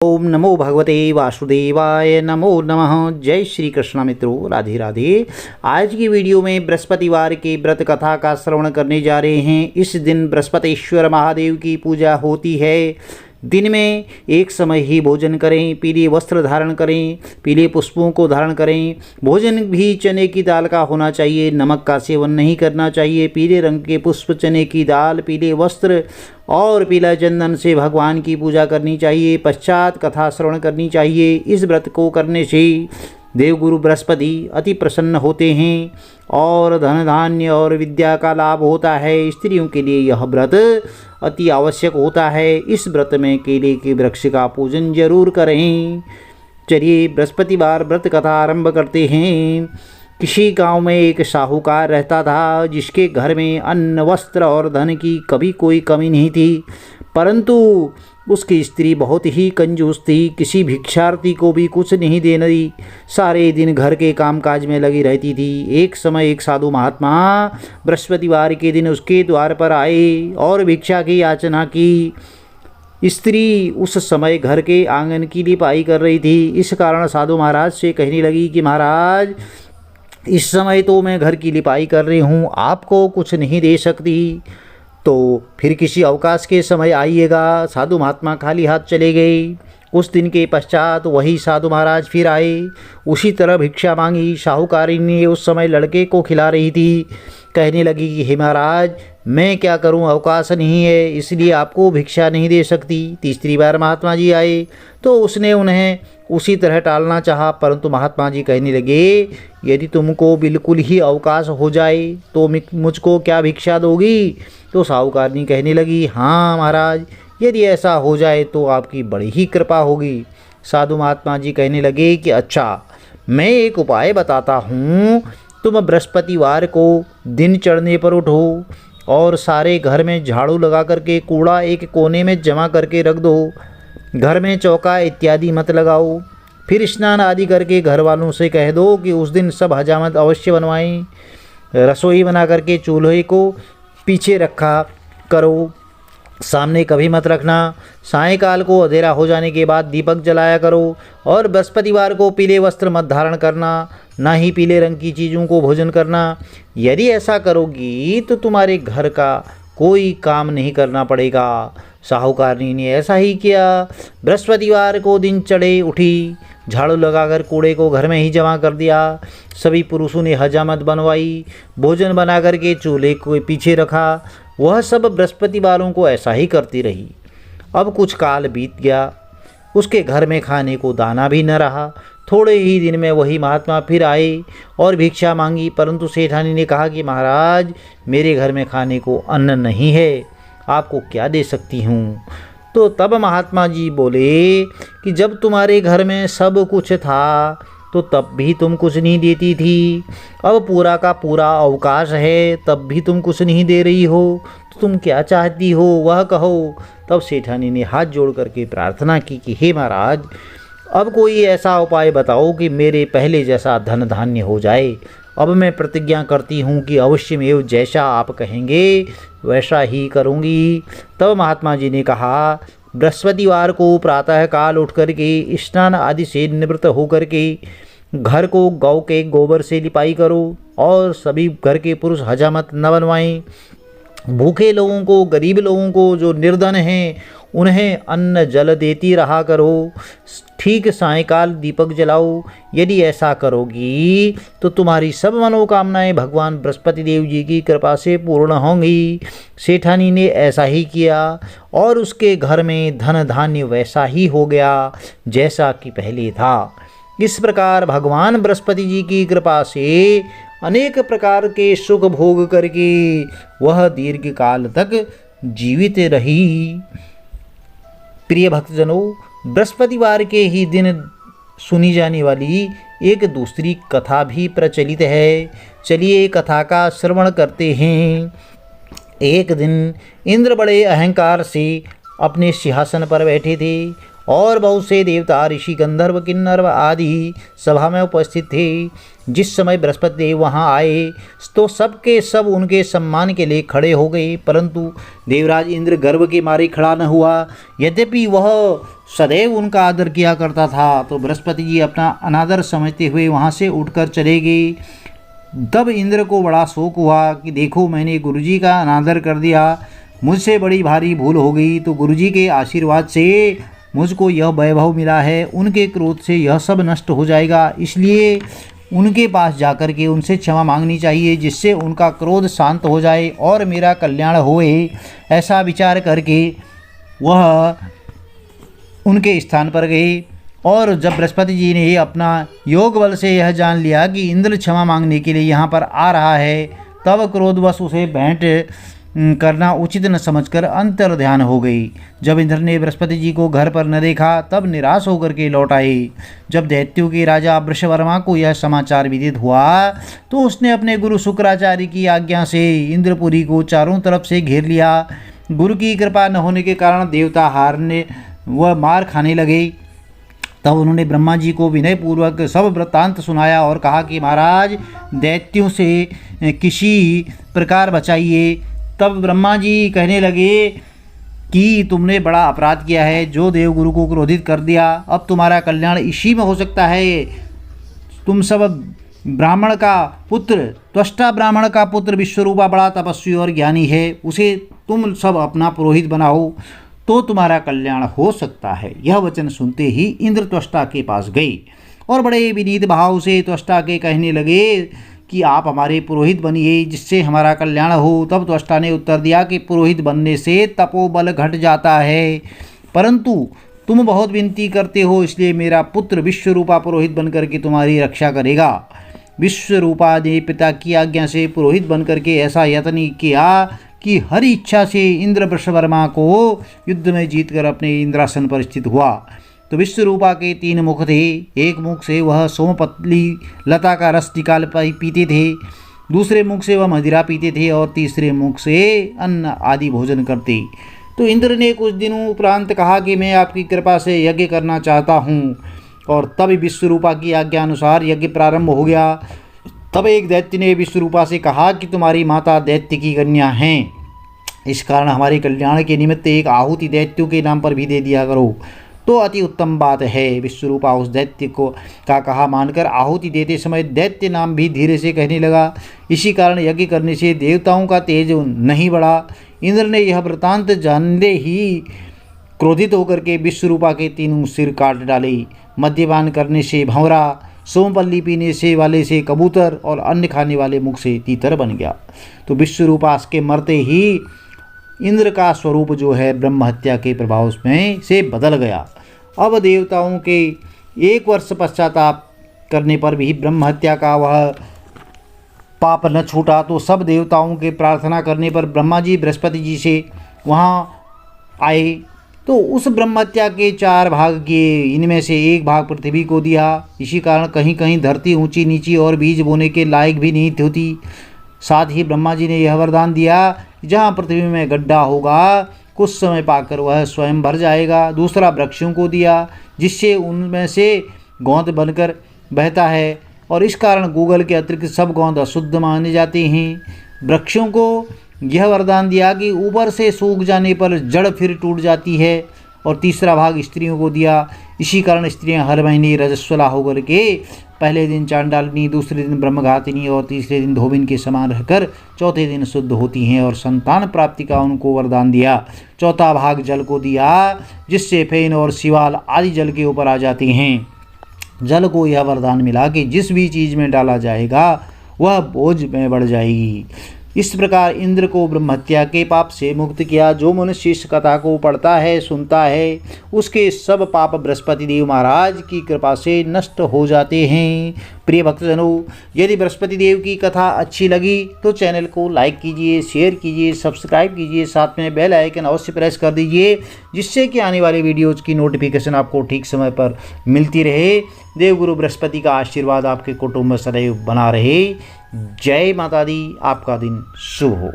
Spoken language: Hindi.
ओम नमो भगवते वासुदेवाय नमो नमः। जय श्री कृष्ण मित्रों, राधे राधे। आज की वीडियो में बृहस्पतिवार के व्रत कथा का श्रवण करने जा रहे हैं। इस दिन बृहस्पतिश्वर महादेव की पूजा होती है। दिन में एक समय ही भोजन करें, पीले वस्त्र धारण करें, पीले पुष्पों को धारण करें। भोजन भी चने की दाल का होना चाहिए, नमक का सेवन नहीं करना चाहिए। पीले रंग के पुष्प, चने की दाल, पीले वस्त्र और पीला चंदन से भगवान की पूजा करनी चाहिए। पश्चात कथा श्रवण करनी चाहिए। इस व्रत को करने से देवगुरु बृहस्पति अति प्रसन्न होते हैं और धन धान्य और विद्या का लाभ होता है। स्त्रियों के लिए यह व्रत अति आवश्यक होता है। इस व्रत में केले के वृक्ष का पूजन जरूर करें। चलिए बृहस्पतिवार व्रत कथा आरंभ करते हैं। किसी गांव में एक साहूकार रहता था, जिसके घर में अन्न, वस्त्र और धन की कभी कोई कमी नहीं थी। परंतु उसकी स्त्री बहुत ही कंजूस थी, किसी भिक्षार्थी को भी कुछ नहीं देने दी। सारे दिन घर के कामकाज में लगी रहती थी। एक समय एक साधु महात्मा बृहस्पतिवार के दिन उसके द्वार पर आए और भिक्षा की याचना की। स्त्री उस समय घर के आंगन की लिपाई कर रही थी। इस कारण साधु महाराज से कहने लगी कि महाराज, इस समय तो मैं घर की लिपाई कर रही हूँ, आपको कुछ नहीं दे सकती, तो फिर किसी अवकाश के समय आइएगा। साधु महात्मा खाली हाथ चले गए। कुछ दिन के पश्चात वही साधु महाराज फिर आए। उसी तरह भिक्षा मांगी। साहूकारी ने उस समय लड़के को खिला रही थी। कहने लगी कि हे महाराज, मैं क्या करूं, अवकाश नहीं है, इसलिए आपको भिक्षा नहीं दे सकती। तीसरी बार महात्मा जी आए तो उसने उन्हें उसी तरह टालना चाहा, परंतु महात्मा जी कहने लगे, यदि तुमको बिल्कुल ही अवकाश हो जाए तो मुझको क्या भिक्षा दोगी? तो साहूकारनी कहने लगी, हाँ महाराज, यदि ऐसा हो जाए तो आपकी बड़ी ही कृपा होगी। साधु महात्मा जी कहने लगे कि अच्छा, मैं एक उपाय बताता हूँ। तुम बृहस्पतिवार को दिन चढ़ने पर उठो और सारे घर में झाड़ू लगा करके कूड़ा एक कोने में जमा करके रख दो। घर में चौका इत्यादि मत लगाओ। फिर स्नान आदि करके घर वालों से कह दो कि उस दिन सब हजामत अवश्य बनवाएं। रसोई बना करके चूल्हे को पीछे रखा करो, सामने कभी मत रखना। सायंकाल को अंधेरा हो जाने के बाद दीपक जलाया करो और बृहस्पतिवार को पीले वस्त्र मत धारण करना, ना ही पीले रंग की चीज़ों को भोजन करना। यदि ऐसा करोगी तो तुम्हारे घर का कोई काम नहीं करना पड़ेगा। साहूकारनी ने ऐसा ही किया। बृहस्पतिवार को दिन चढ़े उठी, झाड़ू लगाकर कूड़े को घर में ही जमा कर दिया। सभी पुरुषों ने हजामत बनवाई, भोजन बना करके चूल्हे को पीछे रखा। वह सब बृहस्पतिवारों को ऐसा ही करती रही। अब कुछ काल बीत गया, उसके घर में खाने को दाना भी न रहा। थोड़े ही दिन में वही महात्मा फिर आए और भिक्षा मांगी, परंतु सेठानी ने कहा कि महाराज, मेरे घर में खाने को अन्न नहीं है, आपको क्या दे सकती हूँ? तो तब महात्मा जी बोले कि जब तुम्हारे घर में सब कुछ था तो तब भी तुम कुछ नहीं देती थी। अब पूरा का पूरा अवकाश है, तब भी तुम कुछ नहीं दे रही हो, तो तुम क्या चाहती हो वह कहो। तब सेठानी ने हाथ जोड़ करके प्रार्थना की कि हे महाराज, अब कोई ऐसा उपाय बताओ कि मेरे पहले जैसा धन धान्य हो जाए। अब मैं प्रतिज्ञा करती हूँ कि अवश्य में जैसा आप कहेंगे वैसा ही करूँगी। तब महात्मा जी ने कहा, बृहस्पतिवार को प्रातः काल उठ करके स्नान आदि से निवृत्त होकर के घर को गौ के गोबर से लिपाई करो और सभी घर के पुरुष हजामत न बनवाएं। भूखे लोगों को, गरीब लोगों को, जो निर्धन हैं, उन्हें अन्न जल देती रहा करो। ठीक सायंकाल दीपक जलाओ। यदि ऐसा करोगी तो तुम्हारी सब मनोकामनाएं भगवान बृहस्पति देव जी की कृपा से पूर्ण होंगी। सेठानी ने ऐसा ही किया और उसके घर में धन धान्य वैसा ही हो गया जैसा कि पहले था। इस प्रकार भगवान बृहस्पति जी की कृपा से अनेक प्रकार के सुख भोग करके वह दीर्घ काल तक जीवित रही। प्रिय भक्तजनों, बृहस्पतिवार के ही दिन सुनी जाने वाली एक दूसरी कथा भी प्रचलित है। चलिए कथा का श्रवण करते हैं। एक दिन इंद्र बड़े अहंकार से अपने सिंहासन पर बैठे थे और बहुत से देवता, ऋषि, गंधर्व, किन्नर आदि सभा में उपस्थित थे। जिस समय बृहस्पति देव वहाँ आए तो सबके सब उनके सम्मान के लिए खड़े हो गए, परंतु देवराज इंद्र गर्व के मारे खड़ा न हुआ। यद्यपि वह सदैव उनका आदर किया करता था। तो बृहस्पति जी अपना अनादर समझते हुए वहाँ से उठकर चले गए। तब इंद्र को बड़ा शोक हुआ कि देखो, मैंने गुरुजी का अनादर कर दिया, मुझसे बड़ी भारी भूल हो गई। तो गुरुजी के आशीर्वाद से मुझको यह वैभव मिला है, उनके क्रोध से यह सब नष्ट हो जाएगा, इसलिए उनके पास जाकर के उनसे क्षमा मांगनी चाहिए, जिससे उनका क्रोध शांत हो जाए और मेरा कल्याण होए। ऐसा विचार करके वह उनके स्थान पर गए। और जब बृहस्पति जी ने अपना योग बल से यह जान लिया कि इंद्र क्षमा मांगने के लिए यहाँ पर आ रहा है, तब क्रोधवश उसे भेंट करना उचित न समझकर अंतर ध्यान हो गई। जब इंद्र ने बृहस्पति जी को घर पर न देखा, तब निराश होकर के लौट आए। जब दैत्यों के राजा वृषवर्मा को यह समाचार विदित हुआ, तो उसने अपने गुरु शुक्राचार्य की आज्ञा से इंद्रपुरी को चारों तरफ से घेर लिया। गुरु की कृपा न होने के कारण देवता हारने व मार खाने लगे। तब उन्होंने ब्रह्मा जी को विनयपूर्वक सब वृत्तांत सुनाया और कहा कि महाराज, दैत्यों से किसी प्रकार बचाइए। तब ब्रह्मा जी कहने लगे कि तुमने बड़ा अपराध किया है, जो देवगुरु को क्रोधित कर दिया। अब तुम्हारा कल्याण इसी में हो सकता है। तुम सब ब्राह्मण का पुत्र, त्वष्टा ब्राह्मण का पुत्र विश्वरूपा बड़ा तपस्वी और ज्ञानी है, उसे तुम सब अपना पुरोहित बनाओ तो तुम्हारा कल्याण हो सकता है। यह वचन सुनते ही इंद्र त्वष्टा के पास गए और बड़े विनीत भाव से त्वष्टा के कहने लगे कि आप हमारे पुरोहित बनिए, जिससे हमारा कल्याण हो। तब त्वष्टा ने उत्तर दिया कि पुरोहित बनने से तपोबल घट जाता है, परंतु तुम बहुत विनती करते हो, इसलिए मेरा पुत्र विश्वरूपा पुरोहित बनकर के तुम्हारी रक्षा करेगा। विश्वरूपा ने पिता की आज्ञा से पुरोहित बनकर के ऐसा यत्न किया कि हर इच्छा से इंद्र वृषवर्मा को युद्ध में जीतकर अपने इंद्रासन पर स्थित हुआ। तो विश्वरूपा के 3 मुख थे। एक मुख से वह सोमपतली लता का रस निकाल पीते थे, दूसरे मुख से वह मदिरा पीते थे और तीसरे मुख से अन्न आदि भोजन करते। तो इंद्र ने कुछ दिनों उपरांत कहा कि मैं आपकी कृपा से यज्ञ करना चाहता हूँ, और तब विश्वरूपा की आज्ञा अनुसार यज्ञ प्रारंभ हो गया। तब एक दैत्य ने विश्वरूपा से कहा कि तुम्हारी माता दैत्य की कन्या हैं, इस कारण हमारे कल्याण के निमित्त एक आहुति दैत्यों के नाम पर भी दे दिया करो। तो अति उत्तम बात है। विश्वरूपा उस दैत्य को का कहा मानकर आहुति देते समय दैत्य नाम भी धीरे से कहने लगा। इसी कारण यज्ञ करने से देवताओं का तेज नहीं बढ़ा। इंद्र ने यह वृत्तांत जानते ही क्रोधित होकर के विश्वरूपा के 3 सिर काट डाले। मद्यपान करने से भंवरा, सोमपल्ली पीने से वाले से कबूतर और अन्न खाने वाले मुख से तीतर बन गया। तो विश्वरूपा के मरते ही इंद्र का स्वरूप जो है ब्रह्म हत्या के प्रभाव में से बदल गया। अब देवताओं के 1 वर्ष पश्चाताप करने पर भी ब्रह्म हत्या का वह पाप न छूटा। तो सब देवताओं के प्रार्थना करने पर ब्रह्मा जी बृहस्पति जी से वहाँ आए। तो उस ब्रह्म हत्या के 4 भाग किए, इनमें से 1 भाग पृथ्वी को दिया। इसी कारण कहीं कहीं धरती ऊंची नीची और बीज बोने के लायक भी नहीं होती। साथ ही ब्रह्मा जी ने यह वरदान दिया, जहाँ पृथ्वी में गड्ढा होगा, कुछ समय पाकर वह स्वयं भर जाएगा। दूसरा वृक्षों को दिया, जिससे उनमें से गोंद बनकर बहता है, और इस कारण गूगल के अतिरिक्त सब गोंद अशुद्ध माने जाते हैं। वृक्षों को यह वरदान दिया कि ऊपर से सूख जाने पर जड़ फिर टूट जाती है। और तीसरा भाग स्त्रियों को दिया। इसी कारण स्त्रियां हर महीने रजस्वला होकर के पहले दिन चांडालिनी, दूसरे दिन ब्रह्मघातिनी और तीसरे दिन धोबिन के समान रहकर चौथे दिन शुद्ध होती हैं, और संतान प्राप्ति का उनको वरदान दिया। चौथा भाग जल को दिया, जिससे फेन और शिवाल आदि जल के ऊपर आ जाते हैं। जल को यह वरदान मिला कि जिस भी चीज़ में डाला जाएगा वह बोझ में बढ़ जाएगी। इस प्रकार इंद्र को ब्रह्म हत्या के पाप से मुक्त किया। जो मनुष्य इस कथा को पढ़ता है, सुनता है, उसके सब पाप बृहस्पति देव महाराज की कृपा से नष्ट हो जाते हैं। प्रिय भक्तजनों, यदि बृहस्पति देव की कथा अच्छी लगी तो चैनल को लाइक कीजिए, शेयर कीजिए, सब्सक्राइब कीजिए, साथ में बेल आइकन अवश्य प्रेस कर दीजिए, जिससे कि आने वाले वीडियोज़ की नोटिफिकेशन आपको ठीक समय पर मिलती रहे। देवगुरु बृहस्पति का आशीर्वाद आपके कुटुंब में सदैव बना रहे। जय माता दी। आपका दिन शुभ हो।